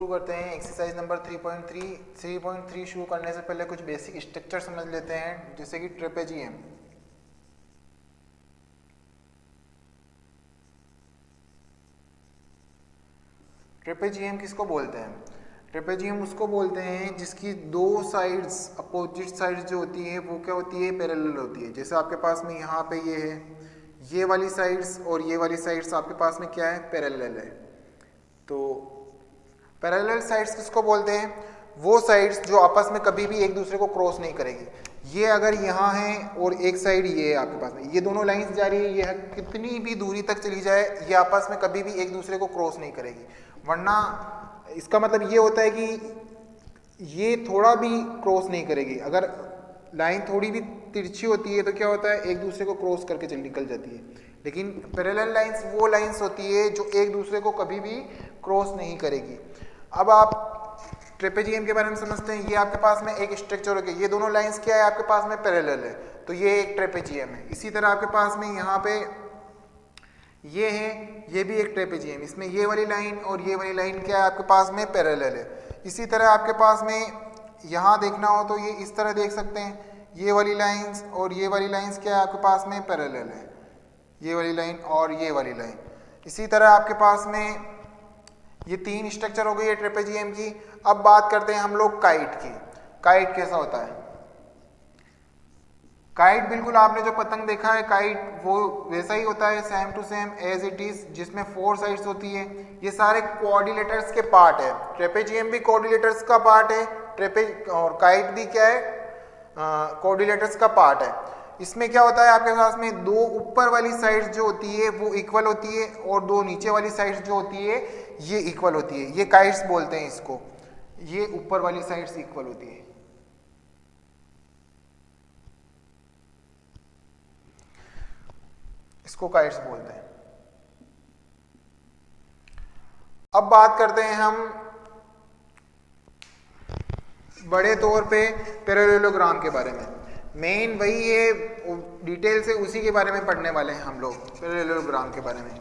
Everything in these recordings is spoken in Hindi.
शुरू करते हैं एक्सरसाइज नंबर 3.3 शुरू करने से पहले कुछ बेसिक स्ट्रक्चर समझ लेते हैं, जैसे कि ट्रेपेजियम। ट्रेपेजियम किसको बोलते हैं? ट्रेपेजियम उसको बोलते हैं जिसकी दो साइड्स, अपोजिट साइड्स जो होती है वो क्या होती है, पैरेलल होती है। जैसे आपके पास में यहाँ पे ये है, ये वाली साइड्स और ये वाली साइड्स आपके पास में क्या है, पैरेलल है। तो पैरेलल साइड्स किसको बोलते हैं? वो साइड्स जो आपस में कभी भी एक दूसरे को क्रॉस नहीं करेगी। ये अगर यहाँ है और एक साइड ये है आपके पास में, ये दोनों लाइंस जा रही है, ये कितनी भी दूरी तक चली जाए ये आपस में कभी भी एक दूसरे को क्रॉस नहीं करेगी। वरना इसका मतलब ये होता है कि ये थोड़ा भी क्रॉस नहीं करेगी। अगर लाइन थोड़ी भी तिरछी होती है तो क्या होता है, एक दूसरे को क्रॉस करके निकल जाती है। लेकिन पैरेलल लाइंस वो लाइंस होती है जो एक दूसरे को कभी भी क्रॉस नहीं करेगी। अब आप ट्रेपेजियम के बारे में समझते हैं। ये आपके पास में एक स्ट्रक्चर हो गया, ये दोनों लाइंस क्या है आपके पास में, पैरेलल है, तो ये एक ट्रेपेजियम है। इसी तरह आपके पास में यहाँ पे ये है, ये भी एक ट्रेपेजियम, इसमें ये वाली लाइन और ये वाली लाइन क्या है आपके पास में, पैरेलल है। इसी तरह आपके पास में यहाँ देखना हो तो ये इस तरह देख सकते हैं, ये वाली लाइंस और ये वाली लाइंस क्या है आपके पास में, पैरेलल है, ये वाली लाइन और ये वाली लाइन। इसी तरह आपके पास में ये तीन स्ट्रक्चर हो गई है ट्रेपेजियम की। अब बात करते हैं हम लोग काइट की। काइट कैसा होता है? काइट बिल्कुल आपने जो पतंग देखा है काइट वो वैसा ही होता है, same to same as it is, जिसमें 4 साइड्स होती है। ये सारे कोऑर्डिनेटर्स के पार्ट है। ट्रेपेजियम भी कोऑर्डिनेटर्स का पार्ट है, और काइट भी क्या है, कोऑर्डिनेटर्स का पार्ट है। इसमें क्या होता है आपके पास में, दो ऊपर वाली साइड्स जो होती है वो इक्वल होती है और दो नीचे वाली साइड्स जो होती है ये इक्वल होती है। ये काइट्स बोलते हैं इसको, ये ऊपर वाली साइड्स इक्वल होती है। इसको काइट्स बोलते हैं। अब बात करते हैं हम बड़े तौर पे पैरेललोग्राम के बारे में। मेन वही है, डिटेल से उसी के बारे में पढ़ने वाले हैं हम लोग, पैरेललोग्राम के बारे में।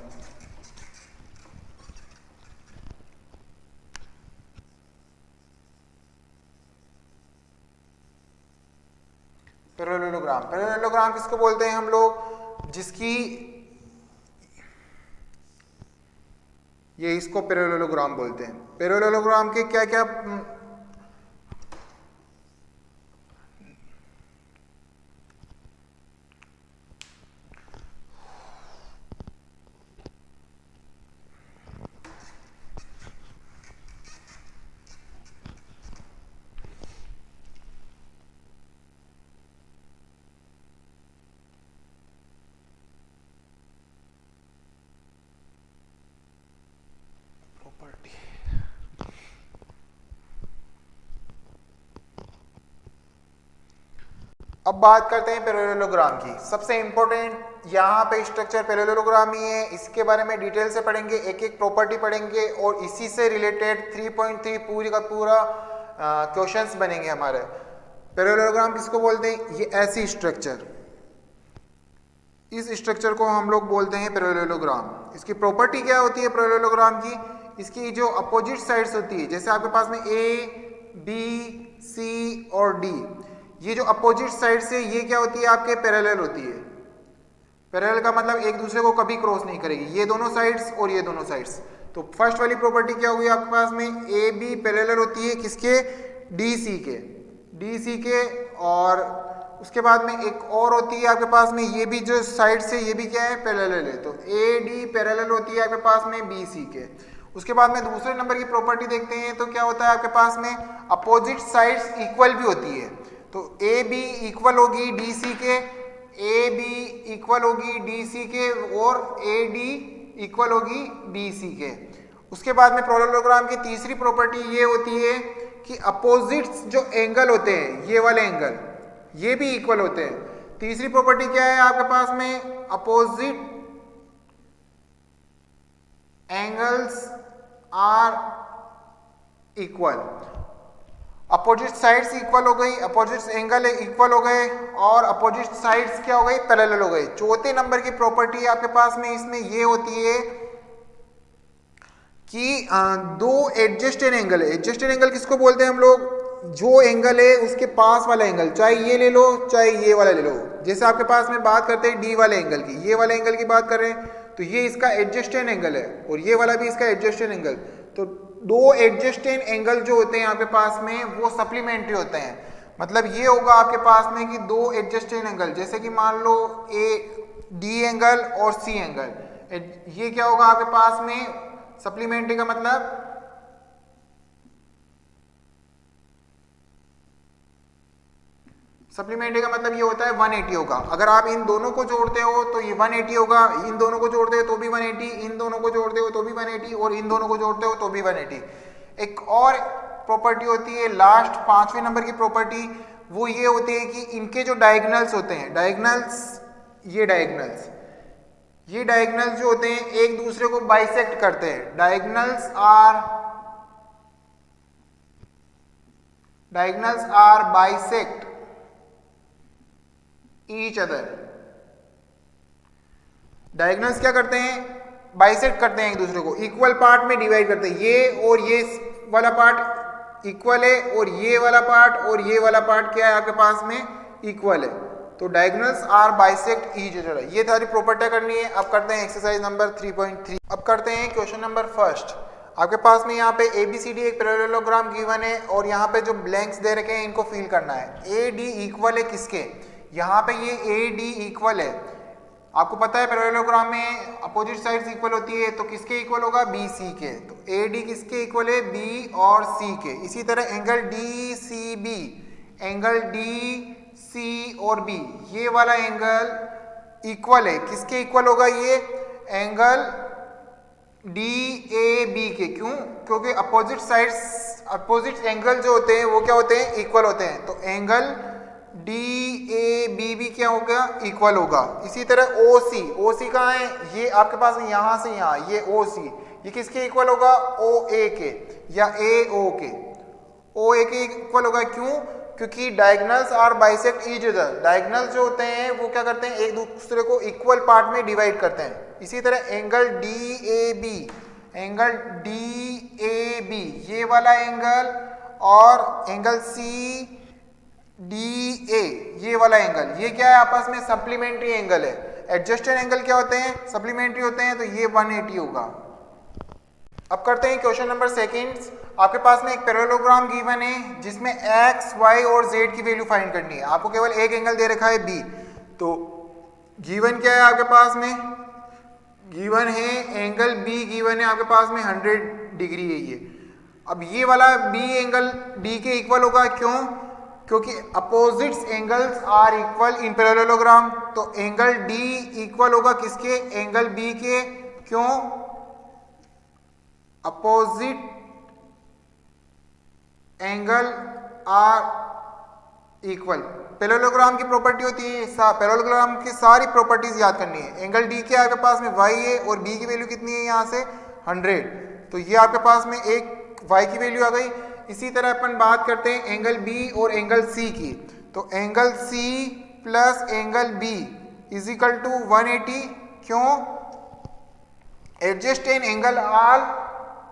पैरेललोग्राम, पैरेललोग्राम किसको बोलते हैं हम लोग, जिसकी ये इसको पैरेललोग्राम बोलते हैं। पैरेललोग्राम के क्या क्या अब बात करते हैं पैरेललोग्राम की। सबसे इंपॉर्टेंट यहाँ पे स्ट्रक्चर पैरेललोग्राम ही है, इसके बारे में डिटेल से पढ़ेंगे, एक एक प्रॉपर्टी पढ़ेंगे और इसी से रिलेटेड 3.3 पूरी का पूरा क्वेश्चंस बनेंगे हमारे। पैरेललोग्राम किसको बोलते हैं? ये ऐसी स्ट्रक्चर, इस स्ट्रक्चर को हम लोग बोलते हैं पैरेललोग्राम। इसकी प्रॉपर्टी क्या होती है पैरेललोग्राम की? इसकी जो अपोजिट साइड्स होती है, जैसे आपके पास में ए, बी, सी और डी, ये जो अपोजिट साइड से ये क्या होती है आपके, पैरेलल होती है। पैरेलल का मतलब एक दूसरे को कभी क्रॉस नहीं करेगी, ये दोनों साइड्स और ये दोनों साइड्स। तो फर्स्ट वाली प्रॉपर्टी क्या हुई आपके पास में, ए बी पैरेलल होती है किसके, डी सी के, डी सी के। और उसके बाद में एक और होती है आपके पास में, ये भी जो साइड से ये भी क्या है, पैरेलल है, तो ए डी पैरेलल होती है आपके पास में बी सी के। उसके बाद में दूसरे नंबर की प्रॉपर्टी देखते हैं तो क्या होता है आपके पास में, अपोजिट साइड्स इक्वल भी होती है। तो ए बी इक्वल होगी डी सी के, ए बी इक्वल होगी डी सी के और ए डी इक्वल होगी बी सी के। उसके बाद में पैरेललोग्राम की तीसरी प्रॉपर्टी ये होती है कि अपोजिट्स जो एंगल होते हैं, ये वाले एंगल ये भी इक्वल होते हैं। तीसरी प्रॉपर्टी क्या है आपके पास में, opposite angles are equal. Opposite sides equal हो गई, अपोजिट एंगल इक्वल हो गए और अपोजिट साइड्स क्या हो गई, पैरेलल हो गई। चौथे नंबर की प्रॉपर्टी आपके पास में इसमें ये होती है कि दो एडजस्टेड एंगल है। एडजस्टेड एंगल किसको बोलते हैं हम लोग? जो एंगल है उसके पास वाला एंगल, चाहे ये ले लो चाहे ये वाला ले लो। जैसे आपके पास में बात करते हैं डी वाले एंगल की, ये वाले एंगल की बात कर रहे हैं तो ये इसका एडजस्टेड एंगल है और ये वाला भी इसका एडजस्टेड एंगल। तो दो एडजस्टेड एंगल जो होते हैं आपके पास में वो सप्लीमेंट्री होते हैं। मतलब ये होगा आपके पास में कि दो एडजस्टेड एंगल, जैसे कि मान लो ए डी एंगल और सी एंगल, ये क्या होगा आपके पास में सप्लीमेंट्री का मतलब सप्लीमेंट्री का मतलब ये होता है 180 होगा। अगर आप इन दोनों को जोड़ते हो तो ये 180 होगा, इन दोनों को जोड़ते हो तो भी 180, इन दोनों को जोड़ते हो तो भी 180 और इन दोनों को जोड़ते हो तो भी 180। एक और प्रॉपर्टी होती है लास्ट 5वें नंबर की प्रॉपर्टी, वो ये होती है कि इनके जो डायगोनल्स होते हैं, ये डायगोनल्स जो होते हैं एक दूसरे को बाइसेक्ट करते हैं। Diagonals are bisect each other. Diagonals क्या करते हैं? बाइसेक्ट करते हैं एक दूसरे को, इक्वल पार्ट में डिवाइड करते हैं। ये और ये वाला पार्ट इक्वल है और ये वाला पार्ट क्या है आपके पास में? इक्वल है। तो diagonals are bisect each other. ये सारी प्रॉपर्टी करनी है। अब करते हैं एक्सरसाइज नंबर 3.3। अब करते हैं क्वेश्चन नंबर फर्स्ट। आपके पास में यहाँ पे ABCD एक पैरेललोग्राम गिवन है और यहाँ पे जो ब्लैंक्स दे रखे हैं इनको फिल करना है। AD इक्वल है किसके? यहाँ पे ये AD इक्वल है, आपको पता है पैरेललोग्राम में अपोजिट साइड्स इक्वल होती है, तो किसके इक्वल होगा? BC के। तो AD किसके इक्वल है? B और C के। इसी तरह एंगल DCB, एंगल DC और B, ये वाला एंगल इक्वल है, किसके इक्वल होगा? ये एंगल DAB के। क्यों? क्योंकि अपोजिट एंगल जो होते हैं वो क्या होते हैं? इक्वल होते हैं। तो एंगल DAB भी क्या होगा? इक्वल होगा। इसी तरह OC कहाँ है? ये आपके पास यहाँ से यहाँ, ये OC, ये किसके इक्वल होगा? OA के या AO के। OA के इक्वल होगा। क्यों? क्योंकि diagonals are bisect each other. Diagonals जो होते हैं वो क्या करते हैं? एक दूसरे को इक्वल पार्ट में डिवाइड करते हैं। इसी तरह एंगल DAB, ये वाला एंगल और एंगल CDA, ये वाला एंगल, ये क्या है? आपस में सप्लीमेंट्री एंगल है। एडजस्टेड एंगल क्या होते हैं? सप्लीमेंट्री होते हैं। तो ये 180 होगा। अब करते हैं क्वेश्चन नंबर सेकंड। आपके पास में एक पैरेललोग्राम गिवन है जिसमें x, y और z की वैल्यू फाइंड करनी है। आपको केवल एक एंगल दे रखा है B। तो गिवन क्या है आपके पास में? गिवन है एंगल B, गिवन है आपके पास में 100 डिग्री है ये। अब ये वाला B एंगल D के इक्वल होगा। क्यों? क्योंकि opposites angles are equal in parallelogram. तो एंगल D इक्वल होगा किसके? एंगल B के। क्यों? Opposite angle are equal. Parallelogram की प्रॉपर्टी होती है, पैरेललोग्राम की सारी प्रॉपर्टीज याद करनी है। एंगल D के आपके पास में y है और B की वैल्यू कितनी है? यहाँ से 100। तो ये आपके पास में एक y की वैल्यू आ गई। इसी तरह अपन बात करते हैं एंगल B और एंगल C की। तो angle C plus angle B is equal to 180। क्यों? Adjusted angle are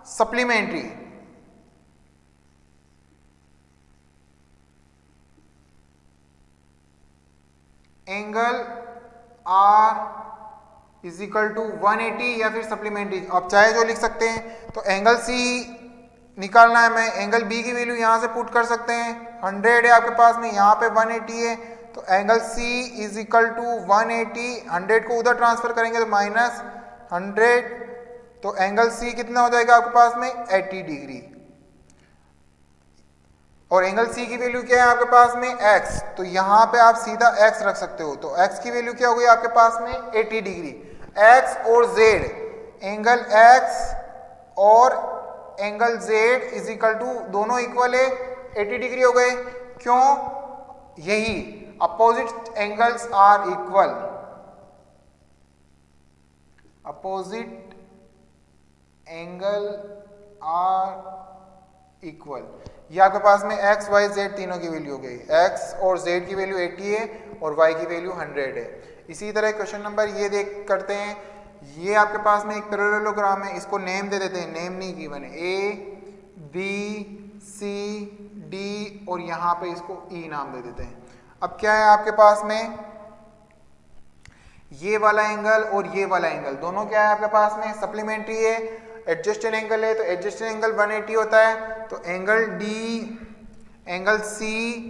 supplementary. Angle R is equal to 180 या फिर सप्लीमेंट्री, आप चाहे जो लिख सकते हैं। तो एंगल C निकालना है, मैं एंगल B की वैल्यू यहां से पुट कर सकते हैं। 100 है आपके पास में, यहाँ पे 180 है। तो angle C is equal to 180। 100 को उधर ट्रांसफर करेंगे तो -100। तो एंगल C कितना हो जाएगा आपके पास में? 80 डिग्री। और एंगल C की वैल्यू क्या है आपके पास में? x। तो यहाँ पे आप सीधा x रख सकते हो। तो x की वैल्यू क्या हो गई आपके पास में? 80 डिग्री। x और z, एंगल x और angle z is equal to, दोनों इक्वल है, 80 डिग्री हो गए। क्यों? यही opposite angles are equal. Opposite angle are equal. ये आपके पास में x, y, z तीनों की वैल्यू हो गई। x और z की वैल्यू 80 है और y की वैल्यू 100 है। इसी तरह क्वेश्चन नंबर ये देख करते हैं। ये आपके पास में एक पैरेललोग्राम है, इसको नेम दे देते हैं, नेम नहीं गिवन है, ए बी सी डी और यहाँ पे इसको ई नाम दे देते हैं। अब क्या है आपके पास में, ये वाला एंगल और ये वाला एंगल दोनों क्या है आपके पास में, सप्लीमेंट्री है। एडजस्टेड एंगल है तो एडजस्टेड एंगल 180 होता है, तो angle D angle C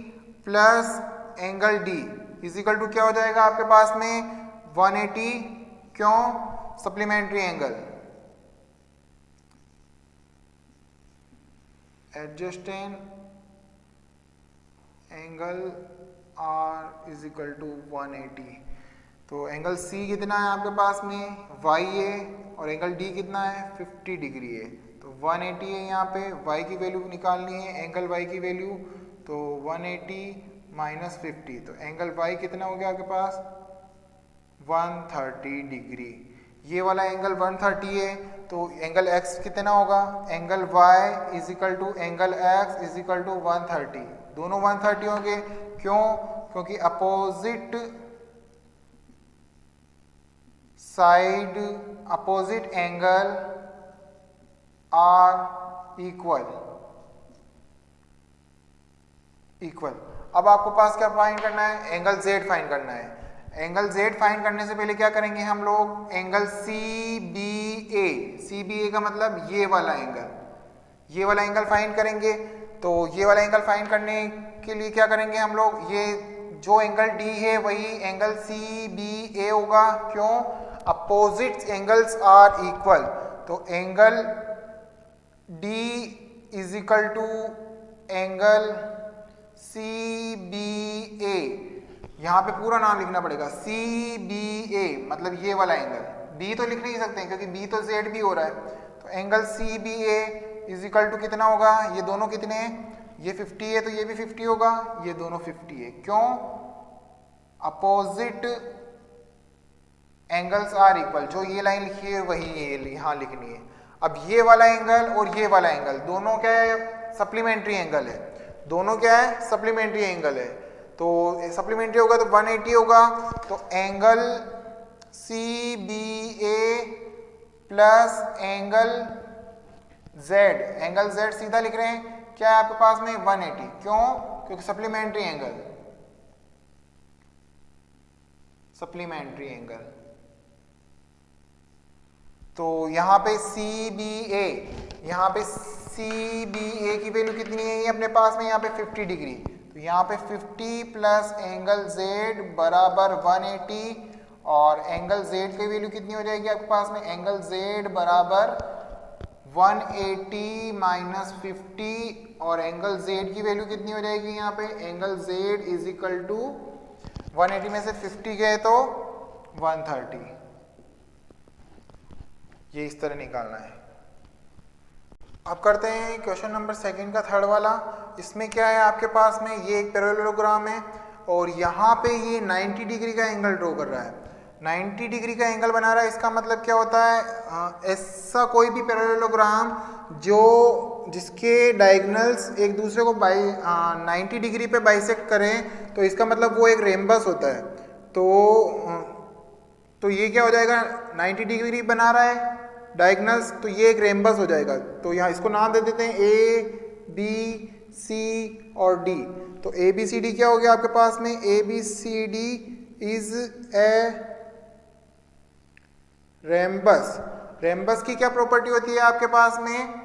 plus angle D is equal to क्या हो जाएगा आपके पास में 180, क्यों, supplementary angle, adjusted angle are is equal to 180। तो एंगल सी कितना है आपके पास में, वाई है, और एंगल डी कितना है 50 डिग्री है, तो 180 है। यहाँ पे वाई की वैल्यू निकालनी है, एंगल वाई की वैल्यू, तो 180 माइनस 50, तो एंगल वाई कितना हो गया आपके पास 130 डिग्री। ये वाला एंगल 130 है, तो एंगल एक्स कितना होगा, angle Y is equal to angle X is equal to 130, दोनों 130 होंगे, क्यों, क्योंकि opposite side opposite angle are equal. अब आपको पास क्या फाइंड करना है, एंगल जेड फाइंड करना है। एंगल जेड फाइंड करने से पहले क्या करेंगे हम लोग, एंगल सी बी ए का मतलब ये वाला एंगल फाइंड करेंगे। तो ये वाला एंगल फाइंड करने के लिए क्या करेंगे हम लोग, ये जो एंगल डी है वही एंगल सी बी ए होगा, क्यों, अपोजिट एंगल्स आर इक्वल, तो angle D is equal to angle C B A, यहाँ पे पूरा नाम लिखना पड़ेगा, सी बी ए मतलब ये वाला एंगल, बी तो लिख नहीं सकते हैं क्योंकि बी तो जेड भी हो रहा है, तो angle C B A is equal to कितना होगा, ये दोनों कितने हैं, ये 50 है तो ये भी 50 होगा, ये दोनों 50 है, क्यों, अपोजिट एंगल्स आर इक्वल, जो ये लाइन लिखी है वही ये यहाँ लिखनी है। अब ये वाला एंगल और ये वाला एंगल दोनों क्या है, सप्लीमेंट्री एंगल है, दोनों क्या है, सप्लीमेंट्री एंगल है, तो सप्लीमेंट्री होगा तो 180 होगा, तो एंगल सी बी ए प्लस एंगल जेड सीधा लिख रहे हैं, क्या है आपके पास में 180, क्यों, क्योंकि सप्लीमेंट्री एंगल। तो यहाँ पे सी बी ए की वैल्यू कितनी है, ये अपने पास में यहाँ पे 50 डिग्री, तो यहाँ पे 50 प्लस एंगल जेड बराबर 180, और एंगल जेड की वैल्यू कितनी हो जाएगी आपके पास में, एंगल जेड बराबर 180 माइनस 50, और एंगल जेड की वैल्यू कितनी हो जाएगी यहाँ पे, angle Z is equal to 180 में से 50 गए तो 130, ये इस तरह निकालना है। अब करते हैं क्वेश्चन नंबर सेकंड का थर्ड वाला। इसमें क्या है आपके पास में, ये एक पैरेललोग्राम है और यहाँ पे ये 90 डिग्री का एंगल ड्रॉ कर रहा है, 90 डिग्री का एंगल बना रहा है। इसका मतलब क्या होता है, ऐसा कोई भी पैरेललोग्राम जिसके डायगोनल्स एक दूसरे को 90 डिग्री पे बाइसेक्ट करें, तो इसका मतलब वो एक रेम्बस होता है। तो ये क्या हो जाएगा, 90 डिग्री बना रहा है डायगोनल्स, तो ये एक रेम्बस हो जाएगा। तो यहाँ इसको नाम दे देते हैं ए बी सी और डी। तो ए बी सी डी क्या हो गया आपके पास में, A B C D is a rhombus. Rhombus की क्या प्रॉपर्टी होती है आपके पास में,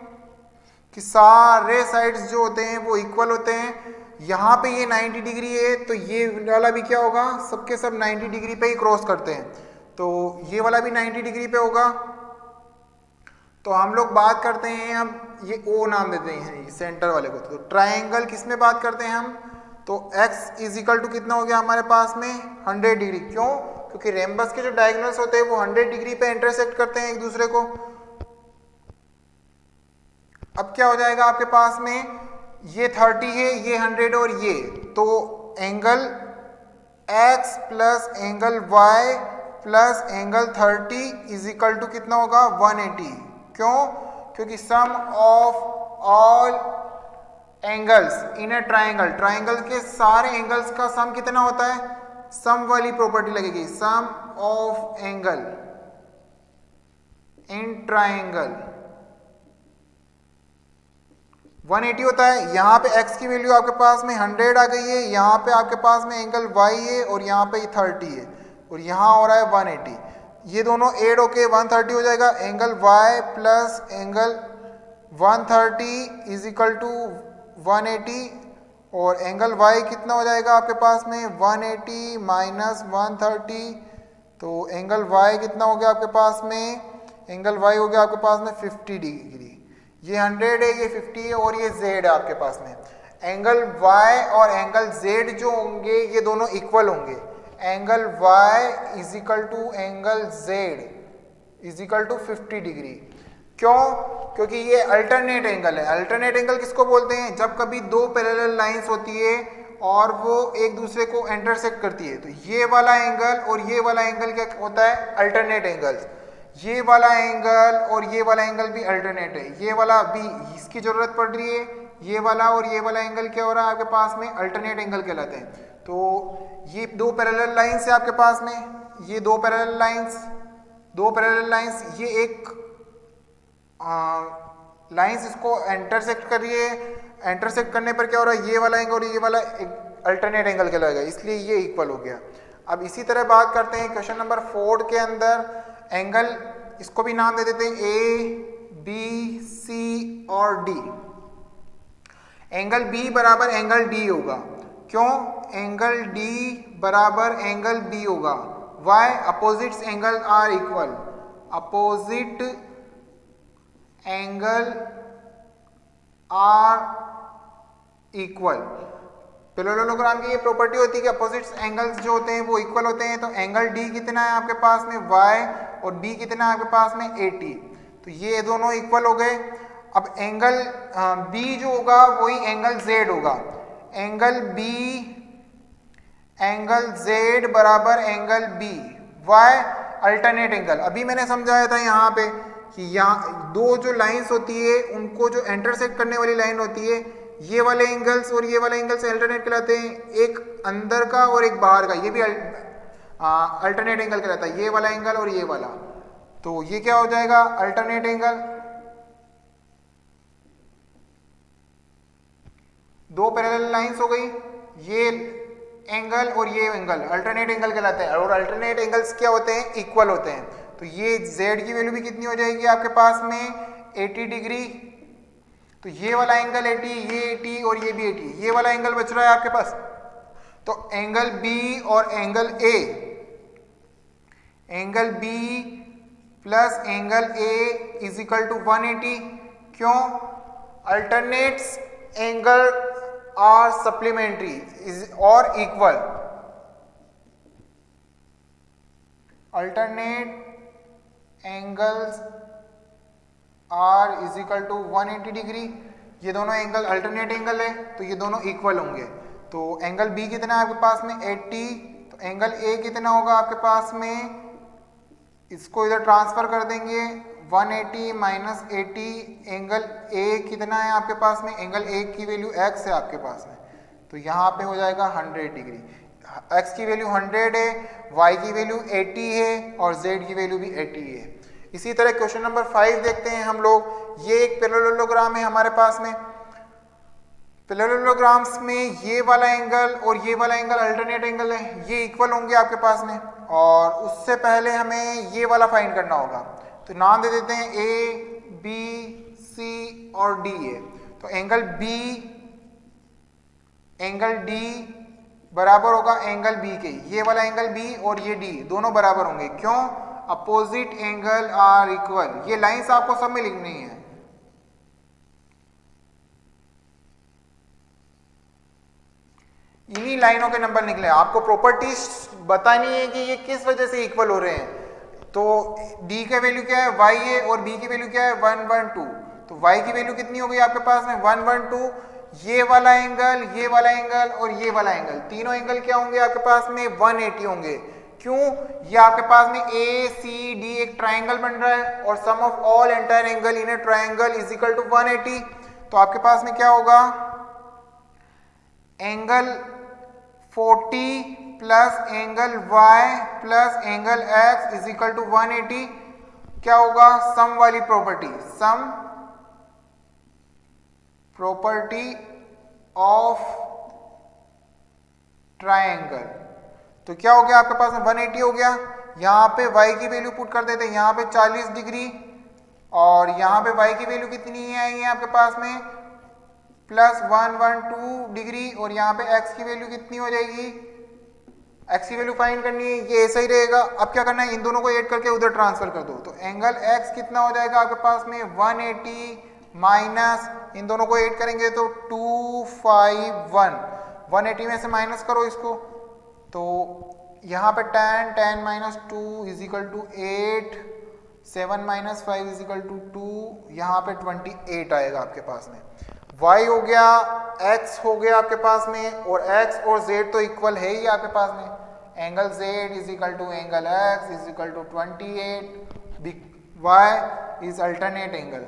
कि सारे साइड्स जो होते हैं वो इक्वल होते हैं। यहाँ पे ये 90 डिग्री है तो ये वाला भी क्या होगा, सबके सब 90 डिग्री पे ही क्रॉस करते हैं, तो ये वाला भी 90 डिग्री पे होगा। तो हम लोग बात करते हैं, अब ये ओ नाम देते हैं सेंटर वाले को। तो ट्राइंगल किस में बात करते हैं हम, तो x इज इक्वल टू कितना हो गया हमारे पास में 100 डिग्री। क्यों, क्योंकि रेम्बस के जो डायगोनल्स होते हैं वो 100 डिग्री पे इंटरसेक्ट करते हैं एक दूसरे को। अब क्या हो जाएगा आपके पास में, ये 30 है, ये 100 और ये, तो angle x plus angle y plus angle 30 is equal to कितना होगा 180। क्यों, क्योंकि sum of all angles in a triangle के सारे एंगल्स का सम कितना होता है, सम वाली प्रॉपर्टी लगेगी, सम ऑफ एंगल इन ट्राइंगल 180 होता है। यहाँ पे x की वैल्यू आपके पास में 100 आ गई है, यहाँ पे आपके पास में एंगल y है और यहाँ पे 30 है और यहाँ हो रहा है 180। ये दोनों एड होके 130 हो जाएगा। Angle y plus angle 130 is equal to 180 और एंगल y कितना हो जाएगा आपके पास में 180 माइनस 130, तो एंगल y कितना हो गया आपके पास में, एंगल y हो गया आपके पास में 50 डिग्री। ये 100 है, ये 50 है और ये z है आपके पास में। एंगल y और एंगल z जो होंगे ये दोनों इक्वल होंगे। Angle y is equal to angle z is equal to 50 degree. क्यों? क्योंकि ये अल्टरनेट एंगल है। अल्टरनेट एंगल किसको बोलते हैं? जब कभी दो पैरेलल लाइंस होती है और वो एक दूसरे को इंटरसेक्ट करती है, तो ये वाला एंगल और ये वाला एंगल क्या होता है? Alternate angles. ये वाला एंगल और ये वाला एंगल भी अल्टरनेट है। ये वाला भी इसकी जरूरत पड़ रही है, ये वाला और ये वाला एंगल क्या हो रहा है आपके पास में? अल्टरनेट एंगल कहलाते हैं। तो ये दो पैरेलल लाइंस है आपके पास में, ये दो पैरेलल लाइंस, ये एक लाइंस इसको इंटरसेक्ट कर रही है। इंटरसेक्ट करने पर क्या हो रहा है? ये वाला एंगल और ये वाला अल्टरनेट एंगल कहलाएगा, इसलिए ये इक्वल हो गया। अब इसी तरह बात करते हैं क्वेश्चन नंबर 4 के अंदर। एंगल इसको भी नाम दे देते हैं ए, बी, सी और डी। एंगल बी बराबर एंगल डी होगा। क्यों? एंगल डी बराबर एंगल बी होगा। Why? Opposites angle are equal. Opposite angle are equal. Parallelogram की ये प्रॉपर्टी होती है कि अपोजिट एंगल्स जो होते हैं वो इक्वल होते हैं। तो एंगल डी कितना है आपके पास में? y और b कितना है आपके पास में? 80। तो ये दोनों इक्वल हो गए। अब एंगल b जो होगा वही एंगल z होगा। एंगल b एंगल z बराबर angle b। y? Alternate angle. अभी मैंने समझाया था यहाँ पे कि यहाँ दो जो लाइंस होती है उनको जो इंटरसेक्ट करने वाली लाइन होती है, ये वाले एंगल्स और ये वाले एंगल्स अल्टरनेट कहलाते हैं। एक अंदर का और एक बाहर का, ये भी अल्टरनेट एंगल कहलाता है। ये वाला एंगल और ये वाला, तो ये क्या हो जाएगा? Alternate angle. दो पैरेलल लाइंस हो गई, ये एंगल और ये एंगल अल्टरनेट एंगल कहलाते हैं। और अल्टरनेट एंगल्स क्या होते हैं? इक्वल होते हैं। तो ये z की वैल्यू भी कितनी हो जाएगी आपके पास में? 80 डिग्री। तो ये वाला एंगल 80, ये 80 और ये भी 80, ये वाला एंगल बच रहा है आपके पास। तो एंगल B और angle A, angle B plus angle A is equal to 180। क्यों? अल्टरनेट्स एंगल आर सप्लीमेंट्री और equal. Alternate angles are is equal to 180 degree. ये दोनों एंगल अल्टरनेट एंगल है तो ये दोनों इक्वल होंगे। तो एंगल बी कितना है आपके पास में? 80। तो एंगल ए कितना होगा आपके पास में? इसको इधर ट्रांसफर कर देंगे, 180 माइनस 80। एंगल ए कितना है आपके पास में? एंगल ए की वैल्यू x है आपके पास में, तो यहाँ पे हो जाएगा 100 डिग्री। x की वैल्यू 100 है, y की वैल्यू 80 है और z की वैल्यू भी 80 है। इसी तरह क्वेश्चन नंबर 5 देखते हैं हम लोग। ये एक पैरेललोग्राम है हमारे पास में। पैरेललोग्राम्स में ये वाला एंगल और ये वाला एंगल अल्टरनेट एंगल है, ये इक्वल होंगे आपके पास में। और उससे पहले हमें ये वाला फाइंड करना होगा, तो नाम दे देते हैं ए, बी, सी और डी है। तो एंगल बी एंगल डी बराबर होगा एंगल बी के। ये वाला एंगल बी और ये डी दोनों बराबर होंगे। क्यों? Opposite angle are equal. ये लाइंस आपको सब में लिखनी है। इन्हीं लाइनों के नंबर निकले। आपको प्रॉपर्टीज बतानी है कि ये किस वजह से इक्वल हो रहे हैं। तो d का वैल्यू क्या है? y है और b की वैल्यू क्या है? 112। तो y की वैल्यू कितनी हो गई आपके पास में? 112। ये वाला एंगल, ये वाला एंगल और ये वाला एंगल, तीनों एंगल क्या होंगे आपके पास में? 180 होंगे। क्यों? ये आपके पास में ए सी डी एक ट्राइंगल बन रहा है और sum of all entire angle in a triangle is equal to 180। तो आपके पास में क्या होगा? Angle 40 plus angle y plus angle x is equal to 180। क्या होगा, सम वाली प्रॉपर्टी, सम प्रॉपर्टी ऑफ ट्रायंगल। तो क्या हो गया आपके पास में 180 हो गया। यहां पे y की वैल्यू पुट कर देते हैं, यहां पे 40 डिग्री और यहां पे y की वैल्यू कितनी है आपके पास में प्लस 112 डिग्री और यहां पे x की वैल्यू कितनी हो जाएगी, x की वैल्यू फाइंड करनी है, ये ऐसा ही रहेगा। अब क्या करना है, इन दोनों को ऐड करके उधर ट्रांसफर कर दो। तो एंगल x कितना हो जाएगा आपके पास में 180 माइनस इन दोनों को ऐड करेंगे तो 251, 180 में से माइनस करो इसको, तो यहाँ पे 10 minus 2 is equal to 8, 7 minus 5 is equal to 2, यहाँ पे 28 आएगा आपके पास में। y हो गया, x हो गया आपके पास में, और x और z तो इक्वल है ही आपके पास में। Angle z is equal to angle x is equal to 28, y is alternate angle.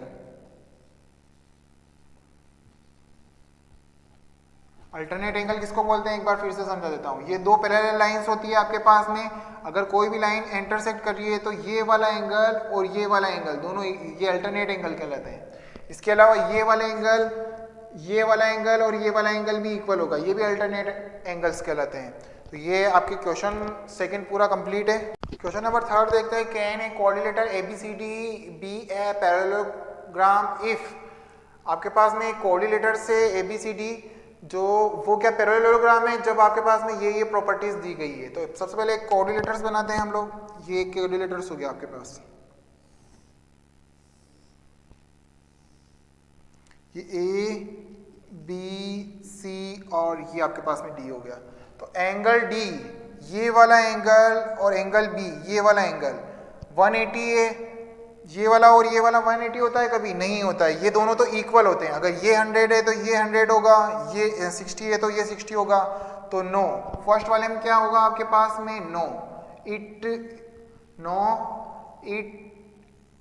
Alternate angle किसको बोलते हैं, एक बार फिर से समझा देता हूं। ये दो पैरेलल लाइंस होती है आपके पास में, अगर कोई भी लाइन इंटरसेक्ट कर रही है तो ये वाला एंगल और ये वाला एंगल दोनों ये अल्टरनेट एंगल कहलाते हैं। इसके अलावा ये वाला एंगल, ये वाला एंगल और ये वाला एंगल भी इक्वल होगा, ये भी अल्टरनेट एंगल्स कहलाते हैं। तो ये आपके क्वेश्चन सेकंड पूरा कंप्लीट है। क्वेश्चन नंबर थर्ड देखते हैं, can a coordinator ABCD be a parallelogram if. आपके पास में कोऑर्डिनेटर से ABCD जो वो क्या पैरेललोग्राम है जब आपके पास में ये प्रॉपर्टीज दी गई है। तो सबसे पहले कोऑर्डिनेटर्स बनाते हैं हम लोग। ये कोऑर्डिनेटर्स हो गया आपके पास, ये A B C और ये आपके पास में D हो गया। तो एंगल D, ये वाला एंगल और एंगल B, ये वाला एंगल 180 है। ये वाला और ये वाला 180 होता है, कभी नहीं होता है। ये दोनों तो इक्वल होते हैं, अगर ये 100 है तो ये 100 होगा, ये 60 है तो ये 60 होगा। तो नो, फर्स्ट वाले में क्या होगा आपके पास में, no it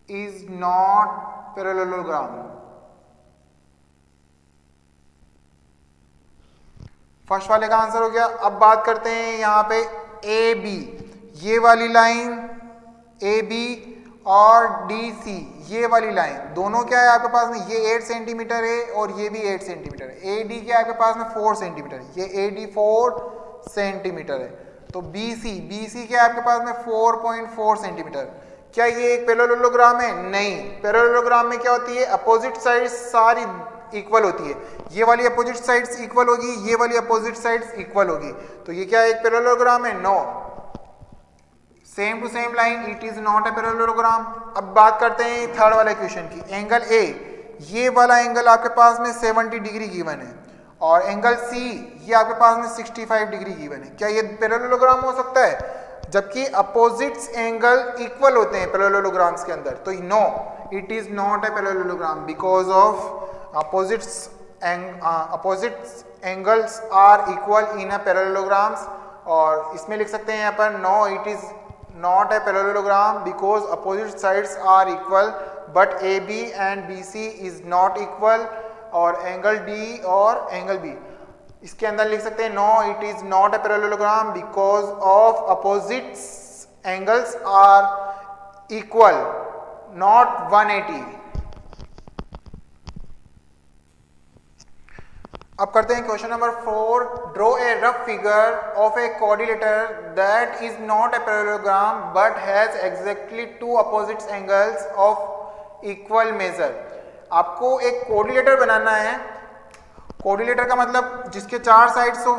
is not parallelogram. First वाले का आंसर हो गया। अब बात करते हैं यहाँ पे AB, ये वाली लाइन AB और DC, ये वाली लाइन दोनों क्या है आपके पास में, ये 8 सेंटीमीटर है और ये भी 8 सेंटीमीटर है। AD क्या है आपके पास में 4 सेंटीमीटर है, ये AD 4 सेंटीमीटर है। तो BC क्या है आपके पास में 4.4 सेंटीमीटर। क्या ये एक पैरेललोग्राम है? नहीं। पैरेललोग्राम में क्या होती है, अपोजिट साइड्स सारी इक्वल होती है। ये वाली अपोजिट साइड्स इक्वल होगी, ये वाली अपोजिट साइड्स इक्वल होगी। तो ये क्या एक पैरेललोग्राम है? No. Same to same line, it is not a parallelogram. अब बात करते हैं थर्ड वाले क्वेश्चन की। एंगल A, ये वाला एंगल आपके पास में 70 डिग्री गिवन है और एंगल C ये आपके पास में 65 डिग्री गिवन है। क्या ये पैरेललोग्राम हो सकता है? जबकि अपोजिट्स एंगल इक्वल होते हैं पैरेललोग्राम्स के अंदर। तो no, it is not a parallelogram because of opposites angles are equal in a parallelograms. और इसमें लिख सकते हैं यहाँ पर, no it is not a parallelogram because opposite sides are equal but AB and BC is not equal, और एंगल D और एंगल B इसके अंदर लिख सकते हैं, no it is not a parallelogram because of opposite angles are equal not 180। अब करते हैं question number 4। Draw a rough figure of a coordinator that is not a parallelogram but has exactly two opposite angles of equal measure. आपको एक कोऑर्डिनेटर बनाना है। कोऑर्डिनेटर का मतलब जिसके 4 साइड्स हो।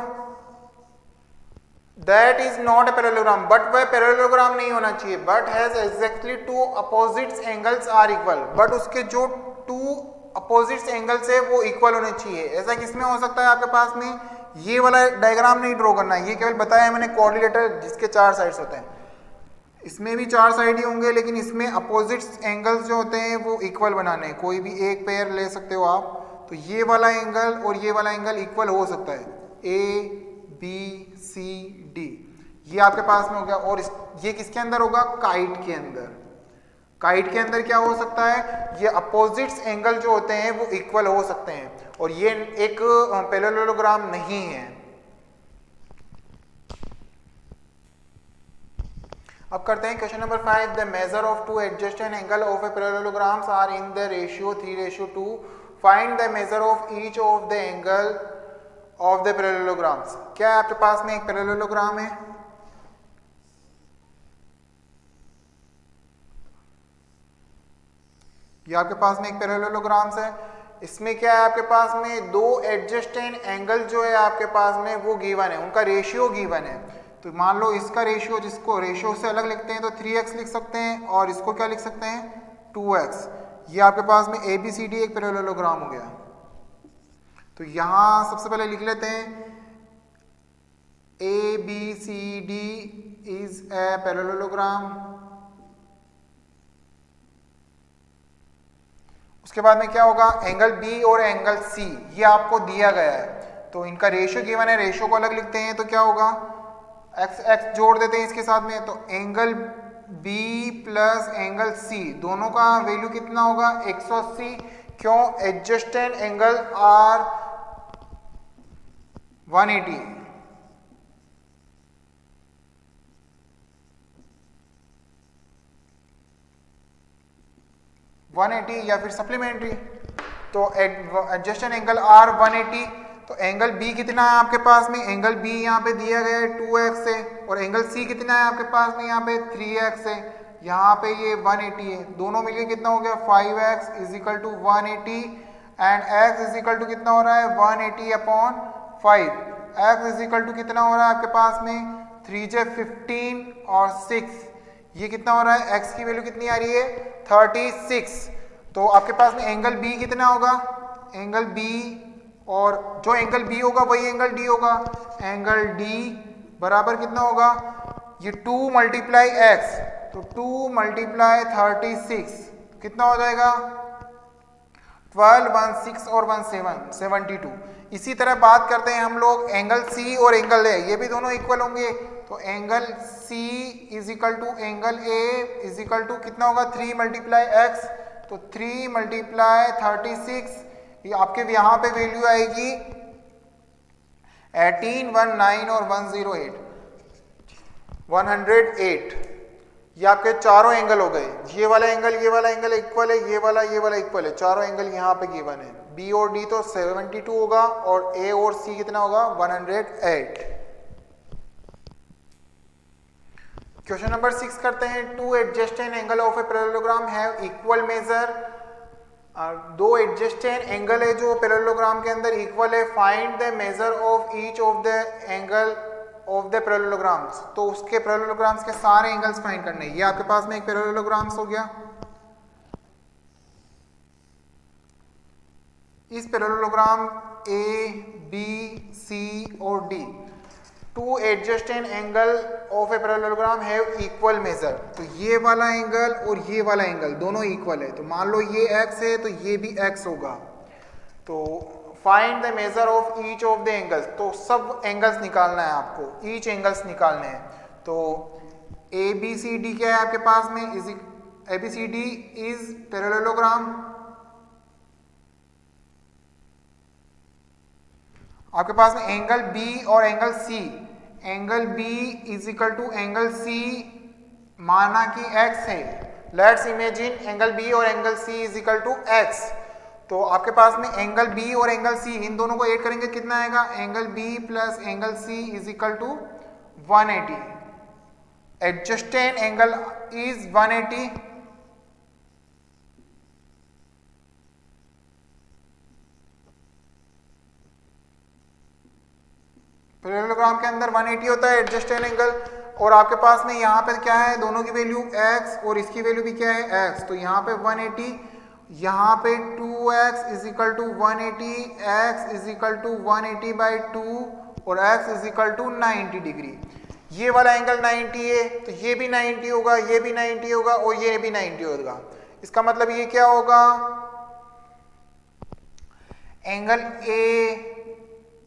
That is not a parallelogram, but वह पैरेललोग्राम नहीं होना चाहिए। But has exactly two opposite angles are equal, but उसके जो 2 अपोजिट एंगल्स है वो इक्वल होने चाहिए। ऐसा किसमें हो सकता है आपके पास में? ये वाला डायग्राम नहीं ड्रॉ करना है, ये केवल बताया मैंने कोऑर्डिनेटर जिसके 4 साइड्स होते हैं। इसमें भी 4 साइड ही होंगे, लेकिन इसमें अपोजिट एंगल्स जो होते हैं वो इक्वल बनाने हैं। कोई भी एक पेयर ले सकते हो आप। तो ये वाला एंगल और ये वाला एंगल इक्वल हो सकता है, ABCD ये आपके पास में हो गया। और ये किसके अंदर होगा? काइट के अंदर। काइट के अंदर क्या हो सकता है? ये अपोजिट्स एंगल जो होते हैं वो इक्वल हो सकते हैं, और ये एक पैरेललोग्राम नहीं है। अब करते हैं question number 5। The measure of two adjacent angle of a parallelograms are in the ratio 3:2। Find the measure of each of the angle of the parallelograms. क्या आपके पास में एक पैरेललोग्राम है, ये आपके पास में एक पैरेललोग्राम्स है। इसमें क्या है, आपके पास में दो एडजेसेंट एंगल जो है आपके पास में वो गिवन है, उनका रेशियो गिवन है। तो मान लो इसका रेशियो, जिसको रेशियो से अलग लिखते हैं तो 3x लिख सकते हैं, और इसको क्या लिख सकते हैं 2x। ये आपके पास में ABCD एक पैरेललोग्राम हो गया। तो यहां सबसे पहले लिख लेते हैं ABCD इज ए पैरेललोग्राम। उसके बाद में क्या होगा, एंगल B और एंगल C ये आपको दिया गया है, तो इनका रेशियो गिवन है, रेशियो को अलग लिखते हैं तो क्या होगा, x जोड़ देते हैं इसके साथ में, तो angle B plus angle C दोनों का वैल्यू कितना होगा 180। क्यों, एडजेसेंट एंगल आर 180। या फिर सप्लीमेंट्री, तो एडजेसेंट एंगल आर 180। तो एंगल B कितना है आपके पास में, एंगल B यहाँ पे दिया गया है 2x है, और एंगल C कितना है आपके पास में यहाँ पे 3x है, यहाँ पे ये 180 है। दोनों मिलके कितना हो गया 5x is equal to 180 and x is equal to कितना हो रहा है 180/5। x इज इक्वल टू कितना हो रहा है आपके पास में 3j15 और 6, ये कितना हो रहा है, x की वैल्यू कितनी आ रही है 36। तो आपके पास में एंगल B कितना होगा, एंगल B, और जो एंगल B होगा वही एंगल D होगा। एंगल D बराबर कितना होगा, ये 2 मल्टीप्लाई x, तो 2 मल्टीप्लाई 36 कितना हो जाएगा 12, 1 6 और 1 7, 72। इसी तरह बात करते हैं हम लोग एंगल C और एंगल A, ये भी दोनों इक्वल होंगे। तो angle C is equal to angle A is equal to कितना होगा 3 मल्टीप्लाई x, तो 3 मल्टीप्लाई 36, ये आपके यहाँ पे वैल्यू आएगी 18, 19 और 108, 108। ये आपके चारों एंगल हो गए, ये वाला एंगल इक्वल है, ये वाला इक्वल है, चारों एंगल यहाँ पे गिवन है। B और D तो 72 होगा और A और C कितना होगा 108। क्वेश्चन नंबर 6 करते हैं। To adjacent angle of a parallelogram have equal major. दो एडजेसेंट एंगल है जो पैरेललोग्राम के अंदर इक्वल है। Find the measure of each of the angle of the parallelograms. तो उसके पैरेललोग्राम्स के सारे एंगल्स फाइंड करने। ये आपके पास में एक पैरेललोग्राम्स हो गया। इस पैरेललोग्राम A, B, C और D, to adjacent angle of a parallelogram have equal major. तो ये वाला एंगल और ये वाला एंगल दोनों इक्वल है। तो मान लो ये x है तो ये भी x होगा। तो find the measure of each of the angles. तो सब एंगल्स निकालना है आपको, ईच एंगल्स निकालने हैं। तो ABCD क्या है आपके पास में, ABCD इज पैरेललोग्राम। आपके पास में एंगल B और angle C, angle B is equal to angle C माना कि x है। लेट्स इमेजिन एंगल B और angle C is equal to x। तो आपके पास में एंगल B और एंगल C, इन दोनों को ऐड करेंगे कितना आएगा, angle B plus angle C is equal to 180। Adjacent angle is 180। Parallelogram के अंदर 180 होता है एडजेसेंट एंगल। और आपके पास में यहाँ पे क्या है, दोनों की वैल्यू x और इसकी वैल्यू भी क्या है x। तो यहाँ पे 180, यहाँ पे 2x is equal to 180, x is equal to 180/2 और x is equal to 90 degree. ये वाला एंगल 90 है तो ये भी 90 होगा, ये भी 90 होगा और ये भी 90 होगा। इसका मतलब ये क्या होगा, angle A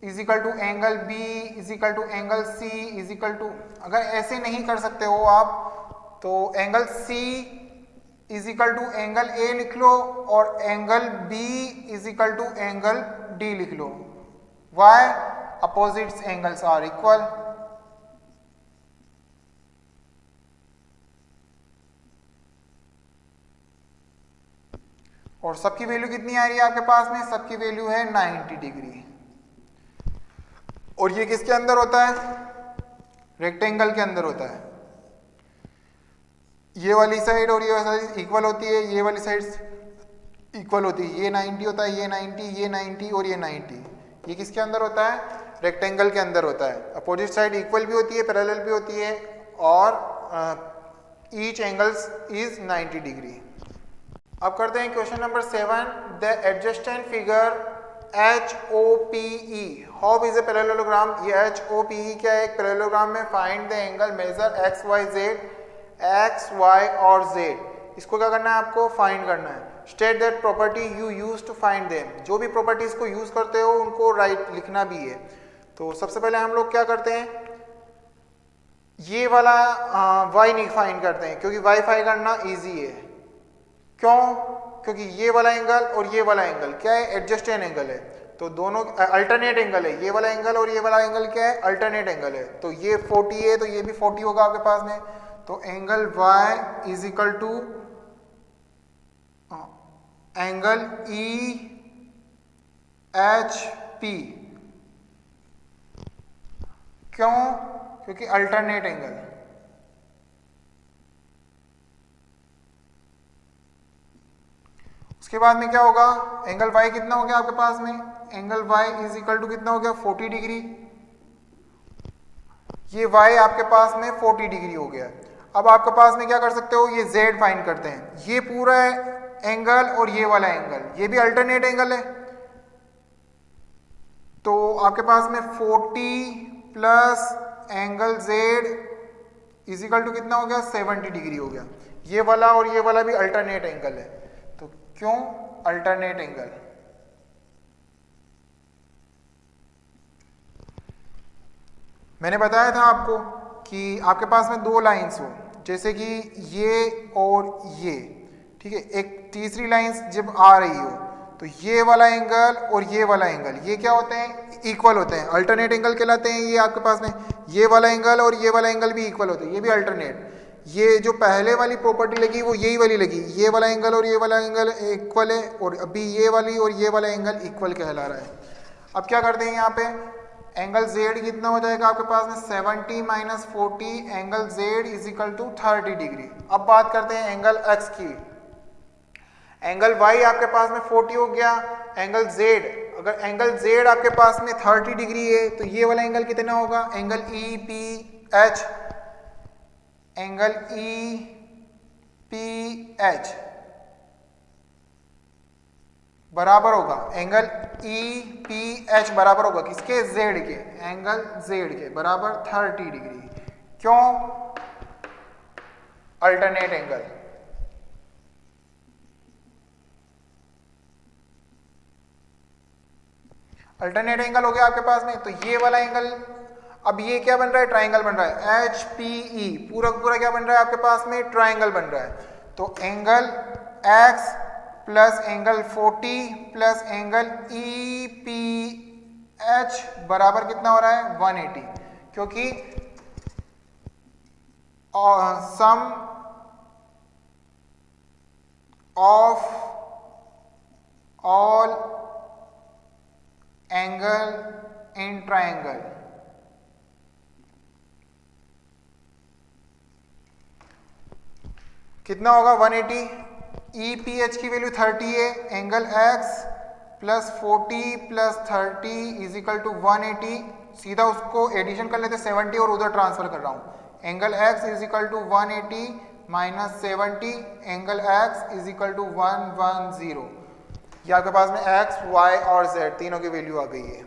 is equal to angle B is equal to angle C is equal to, अगर ऐसे नहीं कर सकते हो आप तो angle C is equal to angle A लिख लो और angle B is equal to angle D लिख लो। Why, opposites angles are equal. और सबकी वैल्यू कितनी आ रही है आपके पास में, सबकी वैल्यू है 90 डिग्री। और ये किसके अंदर होता है, रेक्टेंगल के अंदर होता है। ये वाली साइड और ये वाली साइड इक्वल होती है, ये वाली साइड इक्वल होती है, ये 90 होता है, ये 90, ये 90 और ये 90। ये किसके अंदर होता है, रेक्टेंगल के अंदर होता है। अपोजिट साइड इक्वल भी होती है, पैरेलल भी होती है, और ईच एंगल्स इज 90 डिग्री। अब करते हैं question number 7। The adjacent figure HOPE, HOPE is a parallelogram. ये HOPE क्या है, एक पैरेललोग्राम में find the angle, measure x y z, x y और z। इसको क्या करना है, आपको फाइंड करना है। State that property you use to find them, जो भी प्रॉपर्टीज को यूज करते हो उनको राइट लिखना भी है। तो सबसे पहले हम लोग क्या करते हैं, ये वाला y नहीं फाइंड करते हैं, क्योंकि y फाइंड करना इजी है। क्यों, क्योंकि ये वाला एंगल और ये वाला एंगल क्या है, एडजस्टेंट एंगल है। तो दोनों अल्टरनेट एंगल है, ये वाला एंगल और ये वाला एंगल क्या है, अल्टरनेट एंगल है। तो ये 40 है तो ये भी 40 होगा आपके पास में। तो angle y is equal to angle EHP। क्यों, क्योंकि अल्टरनेट एंगल। उसके बाद में क्या होगा, एंगल y कितना हो गया आपके पास में, angle y is equal to कितना हो गया, 40 डिग्री। ये y आपके पास में 40 डिग्री हो गया। अब आपके पास में क्या कर सकते हो, ये z फाइंड करते हैं। ये पूरा एंगल और ये वाला एंगल, ये भी अल्टरनेट एंगल है। तो आपके पास में 40 plus angle z is equal to कितना हो गया, 70 डिग्री हो गया। ये वाला और ये वाला भी अल्टरनेट एंगल है। तो क्यों अल्टरनेट एंगल, मैंने बताया था आपको कि आपके पास में दो लाइंस हो, जैसे कि ये और ये, ठीक है। एक तीसरी लाइंस जब आ रही हो तो ये वाला एंगल और ये वाला एंगल ये क्या होते हैं, इक्वल होते हैं, अल्टरनेट एंगल कहलाते हैं। ये आपके पास में ये वाला एंगल और ये वाला एंगल भी इक्वल होते हैं, ये भी अल्टरनेट। ये जो पहले वाली प्रॉपर्टी लगी वो यही वाली लगी, ये वाला एंगल और ये वाला एंगल इक्वल है, और अभी ये वाली और ये वाला एंगल इक्वल कहला रहा है। अब क्या करते हैं, यहाँ पे एंगल z कितना हो जाएगा आपके पास में, 70 minus 40, angle z is equal to 30 degree. अब बात करते हैं एंगल x की। एंगल y आपके पास में 40 हो गया, एंगल z, अगर एंगल z आपके पास में 30 डिग्री है तो ये वाला एंगल कितना होगा, एंगल EPH, एंगल EPH बराबर होगा, एंगल EPH बराबर होगा किसके, z के, एंगल z के बराबर 30 डिग्री। क्यों, अल्टरनेट एंगल। अल्टरनेट एंगल हो गया आपके पास में। तो ये वाला एंगल, अब ये क्या बन रहा है, ट्राइंगल बन रहा है, HPE पूरा पूरा क्या बन रहा है आपके पास में, ट्राइंगल बन रहा है। तो angle x plus angle 40 plus angle EPH बराबर कितना हो रहा है, 180, क्योंकि sum of all angle in triangle कितना होगा, 180। EPH की वैल्यू 30 है, angle x plus 40 plus 30 is equal to 180। सीधा उसको एडिशन कर लेते, 70 और उधर ट्रांसफर कर रहा हूं। Angle x is equal to 180 minus 70, angle x is equal to 110। ये आपके पास में x, y और z तीनों की वैल्यू आ गई है।